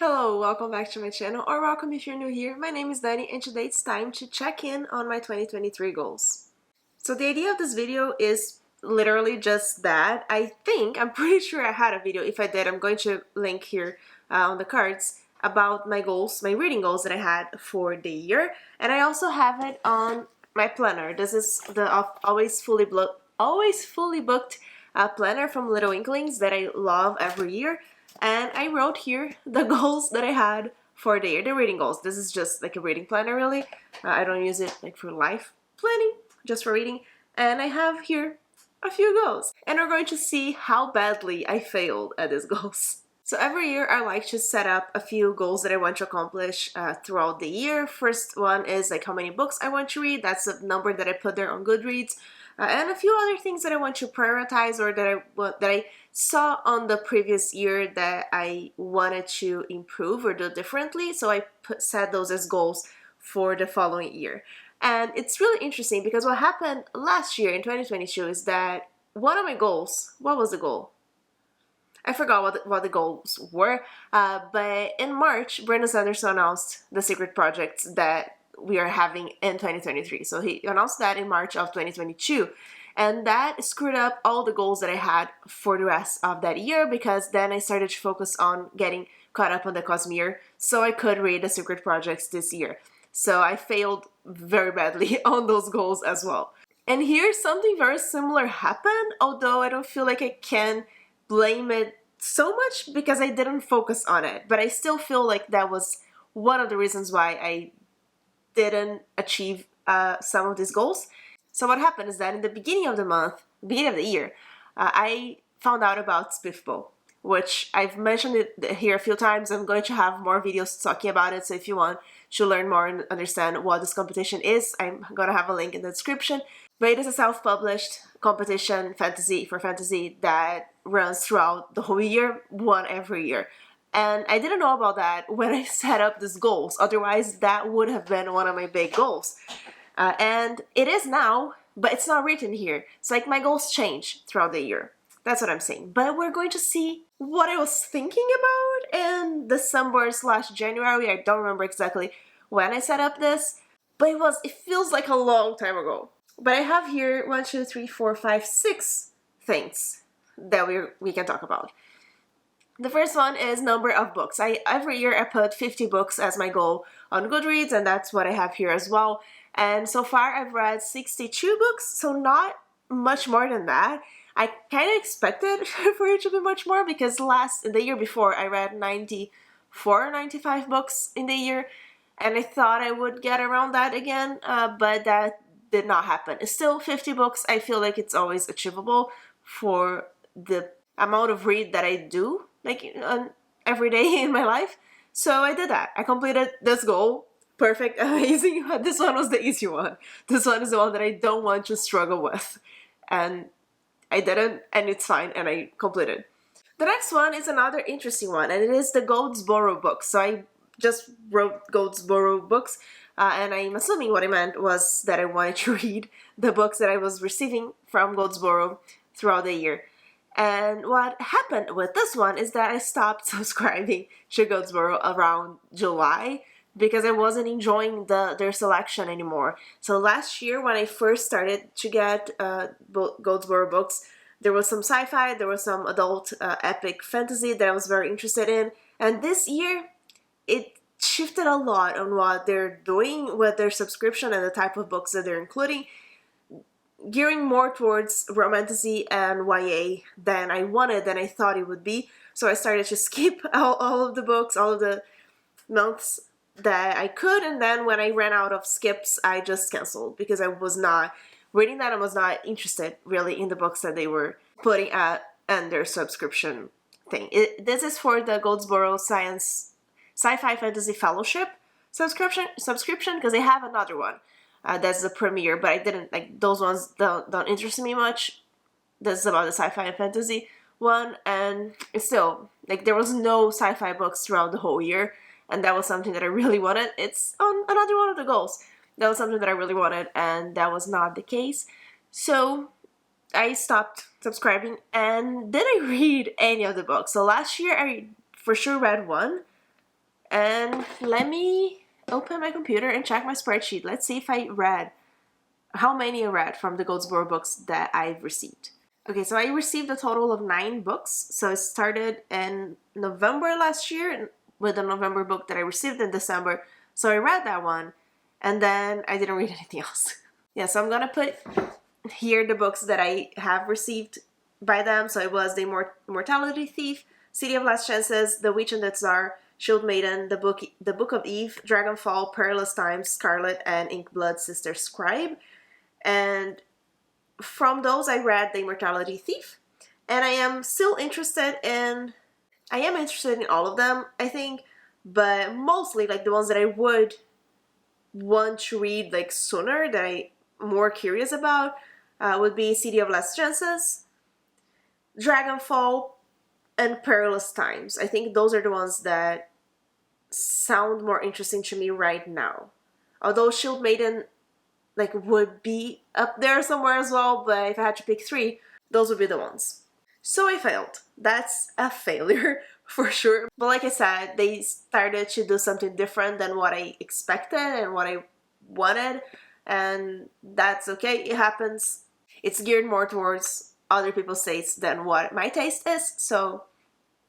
Hello, welcome back to my channel, or welcome if you're new here. My name is Dani and today it's time to check in on my 2023 goals. So the idea of this video is literally just that. I'm pretty sure I had a video. If I did, I'm going to link here on the cards about my goals, my reading goals that I had for the year. And I also have it on my planner. This is the always fully booked planner from Little Inklings that I love every year. And I wrote here the goals that I had for the year, the reading goals. This is just like a reading planner, really. I don't use it like for life planning, just for reading. And I have here a few goals. And we're going to see how badly I failed at these goals. So every year I like to set up a few goals that I want to accomplish throughout the year. First one is like how many books I want to read. That's the number that I put there on Goodreads. And a few other things that I want to prioritize or that I saw on the previous year that I wanted to improve or do differently. So I set those as goals for the following year. And it's really interesting because what happened last year in 2022 is that one of my goals, what was the goal? I forgot what the goals were, but in March, Brandon Sanderson announced the secret projects that we are having in 2023. So he announced that in March of 2022. And that screwed up all the goals that I had for the rest of that year because then I started to focus on getting caught up on the Cosmere so I could read the secret projects this year. So I failed very badly on those goals as well. And here something very similar happened, although I don't feel like I can blame it so much because I didn't focus on it. But I still feel like that was one of the reasons why I didn't achieve some of these goals. So what happened is that in the beginning of the year, I found out about Spiffbo, which I've mentioned it here a few times. I'm going to have more videos talking about it, so if you want to learn more and understand what this competition is, I'm going to have a link in the description. But it is a self-published competition for fantasy that runs throughout the whole year, one every year. And I didn't know about that when I set up these goals. Otherwise, that would have been one of my big goals. And it is now, but it's not written here. It's like my goals change throughout the year. That's what I'm saying. But we're going to see what I was thinking about in December/January. I don't remember exactly when I set up this, but it feels like a long time ago. But I have here 1, 2, 3, 4, 5, 6 things that we can talk about. The first one is number of books. Every year I put 50 books as my goal on Goodreads, and that's what I have here as well. And so far I've read 62 books, so not much more than that. I kind of expected for it to be much more because the year before I read 94 or 95 books in the year, and I thought I would get around that again, but that did not happen. It's still 50 books. I feel like it's always achievable for the amount of read that I do, like every day in my life. So I did that. I completed this goal. Perfect, amazing. This one was the easy one. This one is the one that I don't want to struggle with. And I didn't, and it's fine, and I completed. The next one is another interesting one, and it is the Goldsboro books. So I just wrote Goldsboro books, and I'm assuming what I meant was that I wanted to read the books that I was receiving from Goldsboro throughout the year. And what happened with this one is that I stopped subscribing to Goldsboro around July because I wasn't enjoying their selection anymore. So last year when I first started to get Goldsboro books, there was some sci-fi, there was some adult epic fantasy that I was very interested in. And this year, it shifted a lot on what they're doing with their subscription and the type of books that they're including, gearing more towards romantasy and YA than I thought it would be. So I started to skip all of the books, all of the months that I could, and then when I ran out of skips, I just canceled because I was not reading that. I was not interested really in the books that they were putting at and their subscription thing. This is for the Goldsboro Sci-Fi Fantasy Fellowship subscription because they have another one. That's the premiere, but I didn't like those ones. Don't interest me much. This is about the sci-fi and fantasy one, and it's still like there was no sci-fi books throughout the whole year. And that was something that I really wanted. It's on another one of the goals. That was something that I really wanted, and that was not the case. So I stopped subscribing and didn't read any of the books. So last year I for sure read one, And let me open my computer and check my spreadsheet. Let's see if I read, how many I read from the Goldsboro books that I've received. Okay, so I received a total of 9 books. So I started in November last year with a November book that I received in December. So I read that one, and then I didn't read anything else. Yeah, so I'm gonna put here the books that I have received by them. So it was The Immortality Thief, City of Last Chances, The Witch and the Tsar, Shield Maiden, The Book of Eve, Dragonfall, Perilous Times, Scarlet, and Inkblood Sister Scribe. And from those I read The Immortality Thief, and I am interested in all of them, I think, but mostly like the ones that I would want to read like sooner, that I'm more curious about, would be City of Last Chances, Dragonfall, and Perilous Times. I think those are the ones that sound more interesting to me right now. Although Shield Maiden like would be up there somewhere as well, but if I had to pick 3, those would be the ones. So I failed. That's a failure for sure. But like I said, they started to do something different than what I expected and what I wanted, and that's okay. It happens. It's geared more towards other people's tastes than what my taste is, so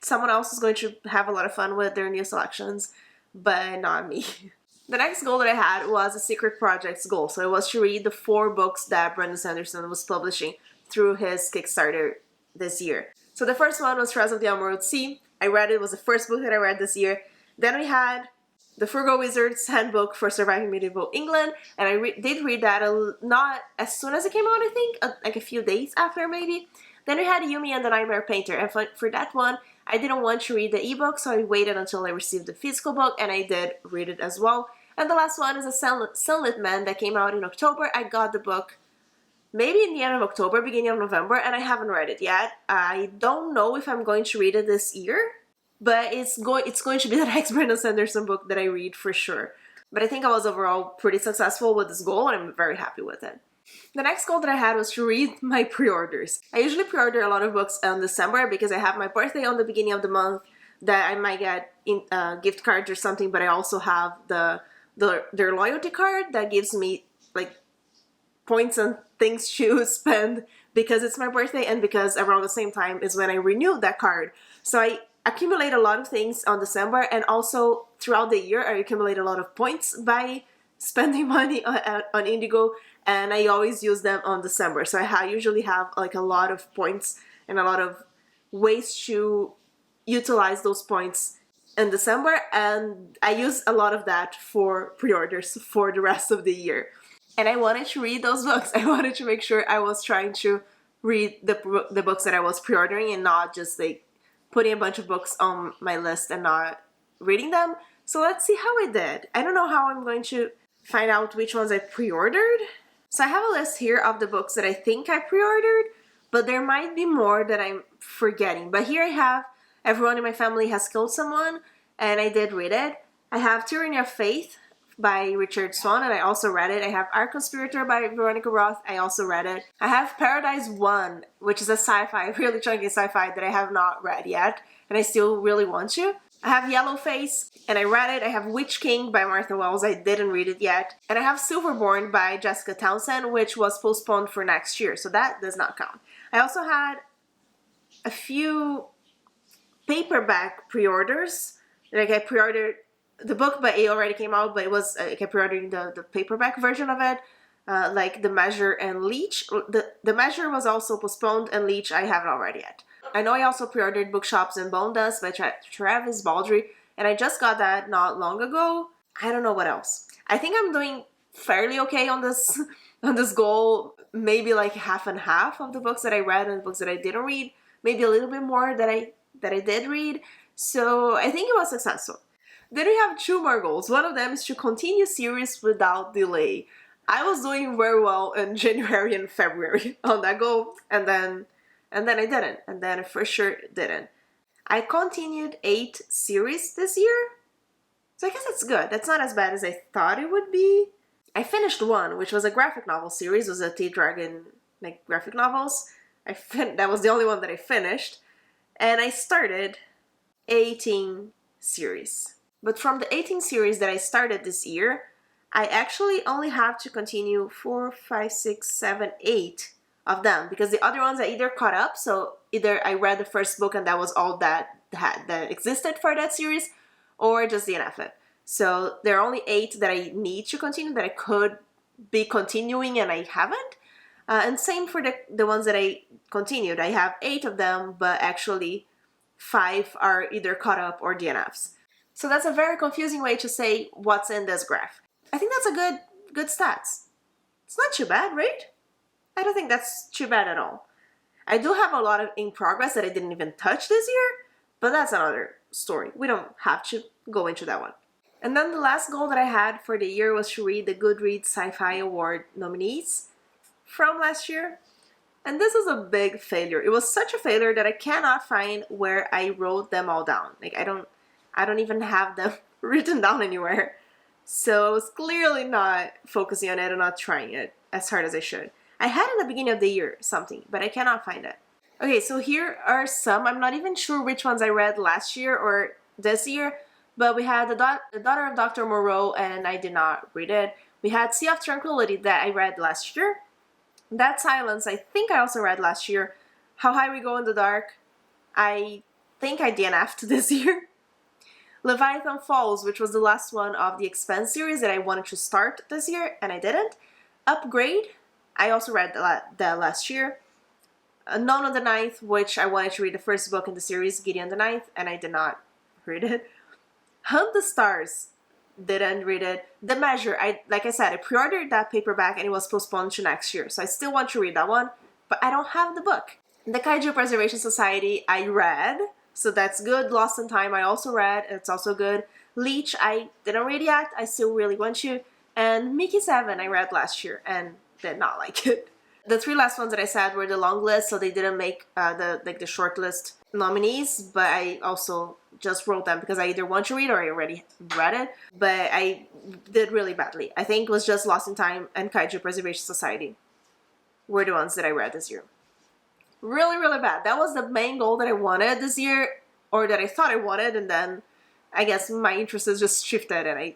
someone else is going to have a lot of fun with their new selections, but not me. The next goal that I had was a secret projects goal. So it was to read the 4 books that Brandon Sanderson was publishing through his Kickstarter this year. So the first one was Trials of the Emerald Sea. I read it. It was the first book that I read this year. Then we had The Frugal Wizard's Handbook for Surviving Medieval England, and I did read that not as soon as it came out, I think, like a few days after maybe. Then we had Yumi and the Nightmare Painter, and for that one, I didn't want to read the ebook, so I waited until I received the physical book, and I did read it as well. And the last one is A Sunlit Man that came out in October. I got the book maybe in the end of October, beginning of November, and I haven't read it yet. I don't know if I'm going to read it this year, but it's going to be the next Brandon Sanderson book that I read for sure. But I think I was overall pretty successful with this goal, and I'm very happy with it. The next goal that I had was to read my pre-orders. I usually pre-order a lot of books in December because I have my birthday on the beginning of the month that I might get gift cards or something, but I also have their loyalty card that gives me like points and things to spend because it's my birthday and because around the same time is when I renewed that card. So I accumulate a lot of things on December, and also throughout the year I accumulate a lot of points by spending money on Indigo, and I always use them on December. So I usually have like a lot of points and a lot of ways to utilize those points in December, and I use a lot of that for pre-orders for the rest of the year. And I wanted to read those books. I wanted to make sure I was trying to read the books that I was pre-ordering and not just like putting a bunch of books on my list and not reading them. So let's see how I did. I don't know how I'm going to find out which ones I pre-ordered. So I have a list here of the books that I think I pre-ordered, but there might be more that I'm forgetting. But here I have Everyone in My Family Has Killed Someone, and I did read it. I have Tyranny of Faith by Richard Swan, and I also read it. I have Our Conspirator by Veronica Roth. I also read it. I have Paradise 1, which is a sci-fi, really chunky sci-fi that I have not read yet, and I still really want to. I have Yellowface, and I read it. I have Witch King by Martha Wells. I didn't read it yet. And I have Silverborn by Jessica Townsend, which was postponed for next year, so that does not count. I also had a few paperback pre-orders. Like I pre-ordered the book, but it already came out, but it was I kept pre-ordering the paperback version of it, like The Measure and Leech. The Measure was also postponed, and Leech I haven't already yet. I know I also pre-ordered Bookshops and Bone Dust by Travis Baldree, and I just got that not long ago. I don't know what else. I think I'm doing fairly okay on this goal. Maybe like half and half of the books that I read and the books that I didn't read. Maybe a little bit more that I did read. So I think it was successful. Then we have 2 more goals. One of them is to continue series without delay. I was doing very well in January and February on that goal, and then I didn't, and then I for sure didn't. I continued 8 series this year, so I guess that's good. That's not as bad as I thought it would be. I finished 1, which was a graphic novel series. It was a T-Dragon like graphic novels. That was the only one that I finished, and I started 18 series. But from the 18 series that I started this year, I actually only have to continue 4, 5, 6, 7, 8 of them, because the other ones I either caught up, so either I read the first book and that was all that existed for that series, or just DNF it. So there are only 8 that I need to continue, that I could be continuing and I haven't. And same for the ones that I continued. I have 8 of them, but actually 5 are either caught up or DNFs. So that's a very confusing way to say what's in this graph. I think that's a good stats. It's not too bad, right? I don't think that's too bad at all. I do have a lot of in progress that I didn't even touch this year, but that's another story. We don't have to go into that one. And then the last goal that I had for the year was to read the Goodreads Sci-Fi Award nominees from last year. And this is a big failure. It was such a failure that I cannot find where I wrote them all down. Like I don't even have them written down anywhere. So I was clearly not focusing on it and not trying it as hard as I should. I had in the beginning of the year something, but I cannot find it. Okay, so here are some. I'm not even sure which ones I read last year or this year, but we had The Daughter of Dr. Moreau, and I did not read it. We had Sea of Tranquility that I read last year. That Silence, I think I also read last year. How High We Go in the Dark, I think I DNF'd this year. Leviathan Falls, which was the last one of the Expanse series that I wanted to start this year, and I didn't. Upgrade, I also read that last year. None of the Ninth, which I wanted to read the first book in the series, Gideon the Ninth, and I did not read it. Hunt the Stars, didn't read it. The Measure, like I said, I pre-ordered that paperback and it was postponed to next year, so I still want to read that one, but I don't have the book. The Kaiju Preservation Society, I read, so that's good. Lost in Time, I also read, it's also good. Leech, I didn't read yet, I still really want to. And Mickey 7, I read last year and did not like it. The 3 last ones that I said were the long list, so they didn't make the short list nominees, but I also just wrote them because I either want to read or I already read it, but I did really badly. I think it was just Lost in Time and Kaiju Preservation Society were the ones that I read this year. Really, really bad. That was the main goal that I wanted this year, or that I thought I wanted, and then I guess my interests just shifted and I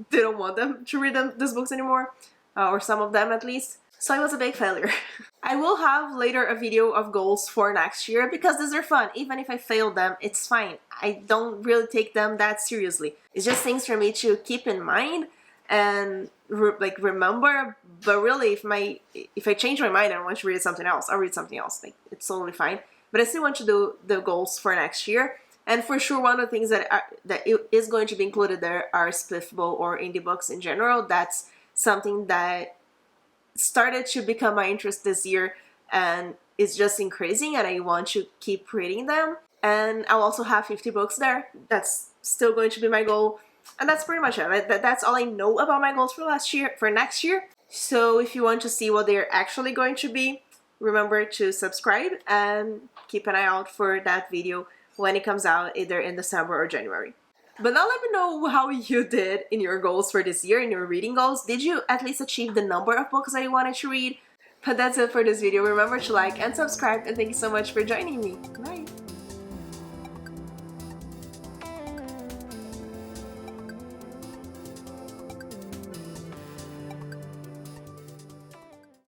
didn't want them to read these books anymore, or some of them at least. So it was a big failure. I will have later a video of goals for next year because these are fun. Even if I failed them, it's fine. I don't really take them that seriously. It's just things for me to keep in mind and remember. But really, if I change my mind and I want to read something else, I'll read something else. Like, it's totally fine. But I still want to do the goals for next year. And for sure, one of the things that is going to be included there are spliffable or indie books in general. That's something that started to become my interest this year and it's just increasing, and I want to keep reading them. And I'll also have 50 books there. That's still going to be my goal. And that's pretty much it. That's all I know about my goals for next year. So if you want to see what they're actually going to be, remember to subscribe and keep an eye out for that video when it comes out, either in December or January. But now let me know how you did in your goals for this year, in your reading goals. Did you at least achieve the number of books that you wanted to read? But that's it for this video. Remember to like and subscribe, and thank you so much for joining me. Bye!